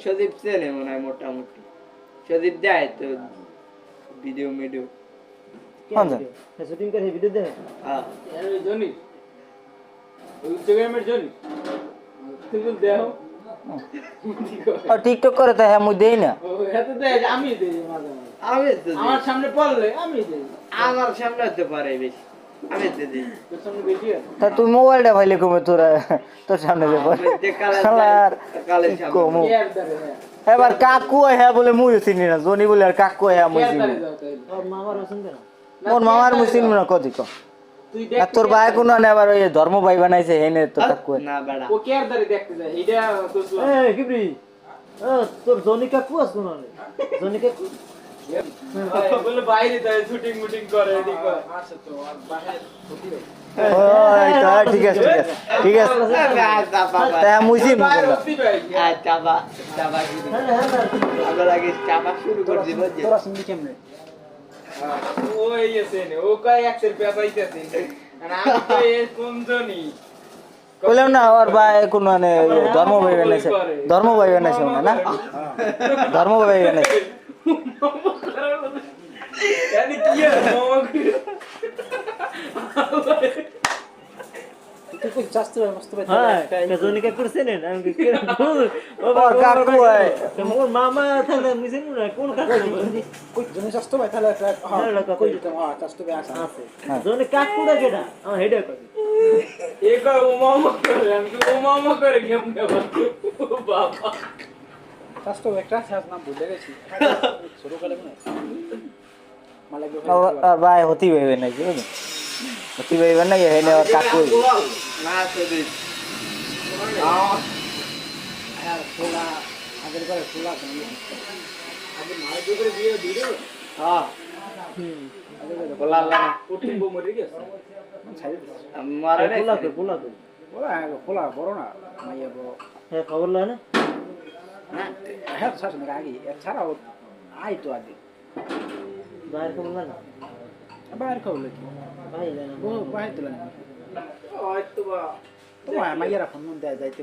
সদীপ চেনে মনে হয় মোটামুটি। সদীপ দেয় তো ভিডিও মিডিও। কোন শুটিং করে ভিডিও দেয়? হ্যাঁ ওই জনি ওই ইনস্টাগ্রামের জনি তুমি দেখো আর টিকটক করে তো হ্যাঁ মুই দেই না। ও এত দেয় আমি দেই মাঝে মাঝে আমি তো দিই। আমার সামনে পড়লে আমি দেই আমার সামনে হতে পারে বেশি, আমি তো দিই। তোর সামনে বেশি আছে তা তুই মোবাইলটা ভাইলে কমে তোরা তোর সামনে যে আমি যে কালের শালার কালের কি সামনে। কমু। কেয়ার দারে হ্যাঁ এবার কাকু হ্যাঁ বলে মুই চিনি না, জনি বলে আর কাকু হ্যাঁ মুই কেয়ার চিনি দারে না। যাও তাই ওর মামার শুনবে না, মোর মামার মুই চিনি না কদি কো। তুই আর তোর ভাই কোনো না আবার ওই ধর্ম ভাই বানাইছে হেনে তো কাকু। না বেড়া ও কেয়ার দারে দেখতে যায় এইটা তোর এ কিবরি তোর জনি কাকু আস কোন জনি কাকু বলে বাইরে যায় শুটিং মুটিং করে এদিক করে আচ্ছা তো আর বাইরে ক্ষতি হয় ওই তো ঠিক আছে ঠিক আছে তা মুই চিনি না। বাইরে ক্ষতি হয় চাবা চাবা শুরু আমরা আগে চাবা শুরু করে দিব যে তোরা শুনবি কেমনে? ও এই আছে ও কয় 100 টাকা পাইতেছে আর আমি তো এই কোন জনি বললাম না ওর ভাই কোন মানে ধর্ম ভাই বানাইছে, ধর্ম ভাই বানাইছে না ধর্ম ভাই বানাইছে। yani কি আছে মামা তুই কই চাস্তে মস্ত ভাই হ্যাঁ জনি কাকু চিনেন আমি কি ও কাকু হয় মোর মামা তাহলে আমি চিনি না কোন কাকু কই জনি চাস্তে ভাই তাহলে হ্যাঁ কই দিতাম হ্যাঁ চাস্তে ভাই আছে জনি কাকুটা কেডা আমার হেডে কই एक ও মামা করে আমি ও মামা করে কেমনে বাবা চাস্তো একটা শেষ নাম ভুলে গেছি শুরু করে না মালাগে আর ভাই হতি ভাই বানাইছে হতি ভাই বানাই হেনে আর কাকু না সদীপ হ্যাঁ খোলা আগের করে খোলা আগে মার করে দিয়ে দিও হ্যাঁ বলা না কুটুম্ব মরে গেছে মারা নাই পোলা তো খোলা বড় না মাইয়া বড় হ্যাঁ খবর লয় না হ্যাঁ শাসন আগে এছাড়াও আই তো আগে বাইরে খবর লয় না বাইরে খবর কি ভাই লয় না ও বাইরে তো না হয়তো বা তো মাইয়ারা ফোন দেয় যাইতে